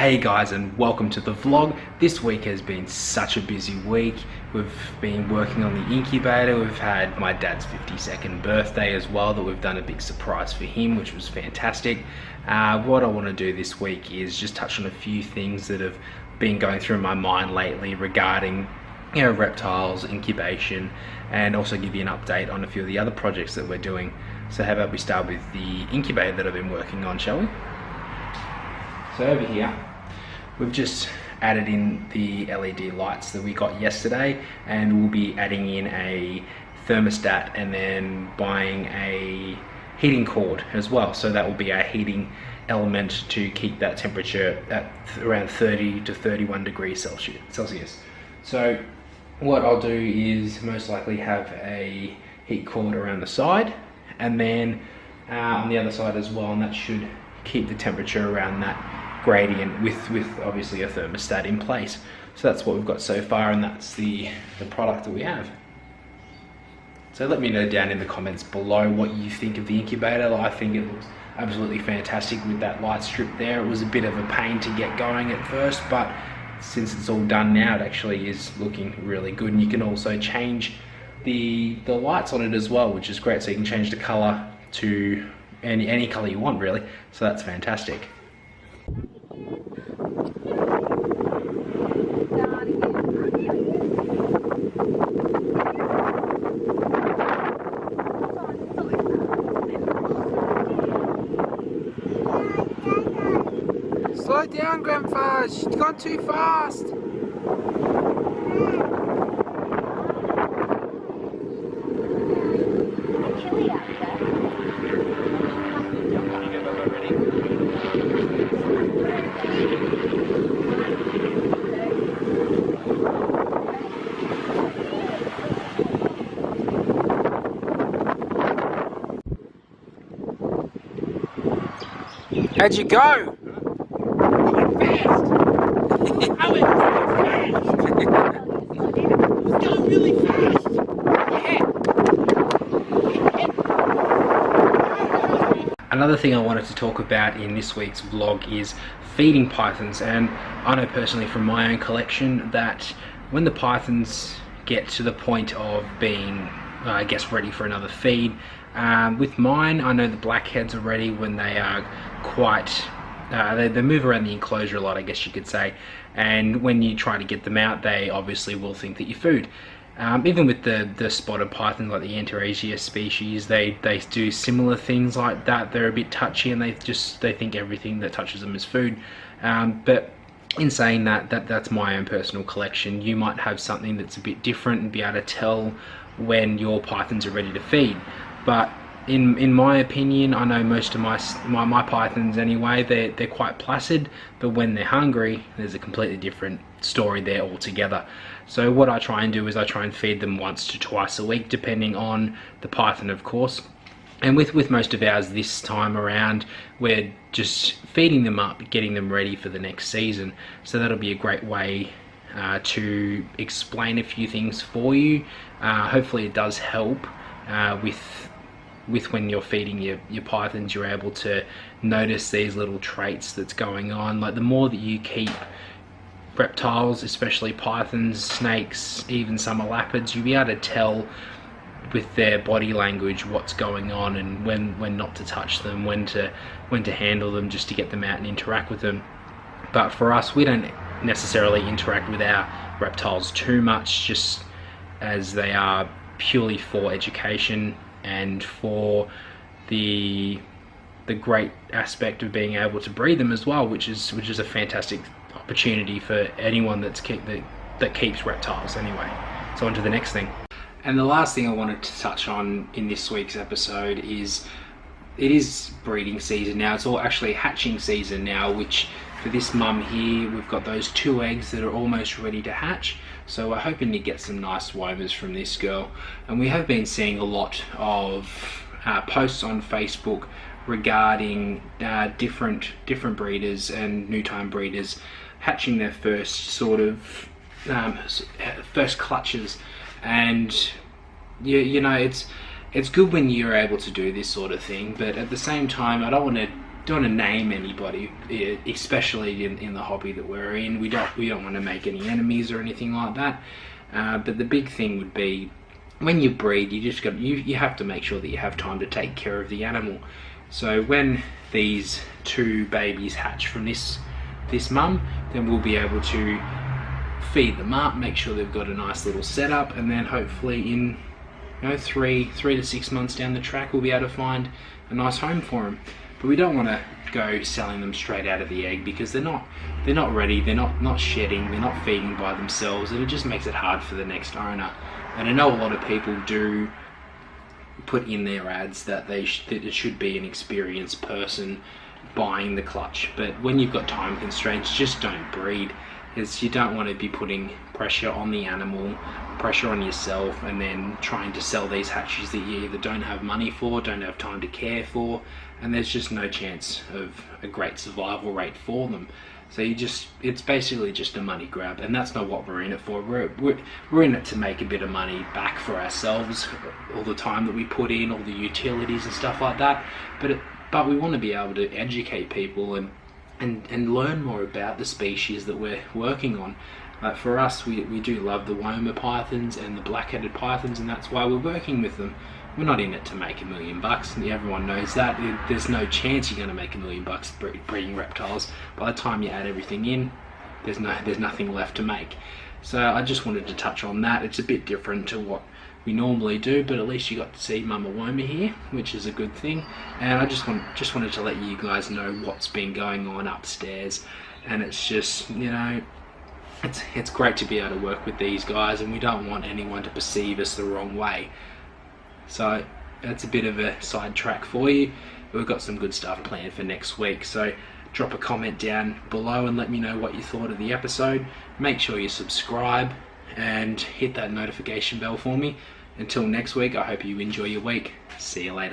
Hey guys, and welcome to the vlog. This week has been such a busy week. We've been working on the incubator. We've had my dad's 52nd birthday as well, that we've done a big surprise for him, which was fantastic. What I want to do this week is just touch on a few things that have been going through my mind lately regarding reptiles, incubation, and also give you an update on a few of the other projects that we're doing. So how about we start with the incubator that I've been working on, shall we? So over here, we've just added in the LED lights that we got yesterday, and we'll be adding in a thermostat and then buying a heating cord as well. So that will be our heating element to keep that temperature at around 30 to 31 degrees Celsius. So what I'll do is most likely have a heat cord around the side, and then on the other side as well, and that should keep the temperature around that gradient with obviously a thermostat in place. So that's what we've got so far, and that's the product that we have. So let me know down in the comments below what you think of the incubator. I think it looks absolutely fantastic with that light strip there. It was a bit of a pain to get going at first, but since it's all done now, it actually is looking really good. And you can also change the lights on it as well, which is great. So you can change the color to any color you want, really. So that's fantastic. Slow down, Grandpa. She's gone too fast. How'd you go? Another thing I wanted to talk about in this week's vlog is feeding pythons. And I know personally from my own collection that when the pythons get to the point of being, I guess, ready for another feed, with mine, I know the blackheads are ready when they are quite, they move around the enclosure a lot, I guess you could say. And when you try to get them out, they obviously will think that you're food. Even with the spotted pythons, like the Anterasia species, they do similar things like that. They're a bit touchy, and they think everything that touches them is food. But in saying that's my own personal collection. You might have something that's a bit different and be able to tell when your pythons are ready to feed. But in my opinion, I know most of my pythons anyway, they're quite placid, but when they're hungry, there's a completely different story there altogether. So what I try and do is I try and feed them once to twice a week, depending on the python, of course. And with most of ours this time around, we're just feeding them up, getting them ready for the next season. So that'll be a great way to explain a few things for you. Hopefully it does help with when you're feeding your pythons. You're able to notice these little traits that's going on. Like the more that you keep reptiles, especially pythons, snakes, even some elapids, you'll be able to tell with their body language what's going on, and when not to touch them, when to handle them, just to get them out and interact with them. But for us, we don't necessarily interact with our reptiles too much, just as they are purely for education and for the great aspect of being able to breed them as well, which is a fantastic opportunity for anyone that keeps reptiles anyway. So on to the next thing. And the last thing I wanted to touch on in this week's episode is it is breeding season now. It's all actually hatching season now, which for this mum here, we've got those 2 eggs that are almost ready to hatch. So we're hoping to get some nice wormers from this girl. And we have been seeing a lot of posts on Facebook regarding different breeders and new time breeders hatching their first sort of first clutches. And you know, it's good when you're able to do this sort of thing, but at the same time, I don't want to don't want to name anybody, especially in the hobby that we're in. We don't want to make any enemies or anything like that. But the big thing would be, when you breed, you have to make sure that you have time to take care of the animal. So when these 2 babies hatch from this mum, then we'll be able to feed them up, make sure they've got a nice little setup, and then hopefully in 3 to 6 months down the track, we'll be able to find a nice home for them. But we don't want to go selling them straight out of the egg, because they're not ready, they're not shedding, they're not feeding by themselves, and it just makes it hard for the next owner. And I know a lot of people do put in their ads that it should be an experienced person buying the clutch, but when you've got time constraints, just don't breed. You don't want to be putting pressure on the animal, pressure on yourself, and then trying to sell these hatches that you either don't have money for, don't have time to care for, and there's just no chance of a great survival rate for them. So it's basically just a money grab, and that's not what we're in it for. We're in it to make a bit of money back for ourselves, all the time that we put in, all the utilities and stuff like that. But we want to be able to educate people and learn more about the species that we're working on. Like for us, we do love the Woma pythons and the black-headed pythons, and that's why we're working with them. We're not in it to make $1 million, and everyone knows that. There's no chance you're going to make $1 million breeding reptiles. By the time you add everything in, there's nothing left to make. So I just wanted to touch on that. It's a bit different to what we normally do, but at least you got to see Mama Woma here, which is a good thing. And I just wanted to let you guys know what's been going on upstairs, and it's just, it's great to be able to work with these guys, and we don't want anyone to perceive us the wrong way. So that's a bit of a sidetrack for you. We've got some good stuff planned for next week, so drop a comment down below and let me know what you thought of the episode. Make sure you subscribe and hit that notification bell for me. Until next week, I hope you enjoy your week. See you later.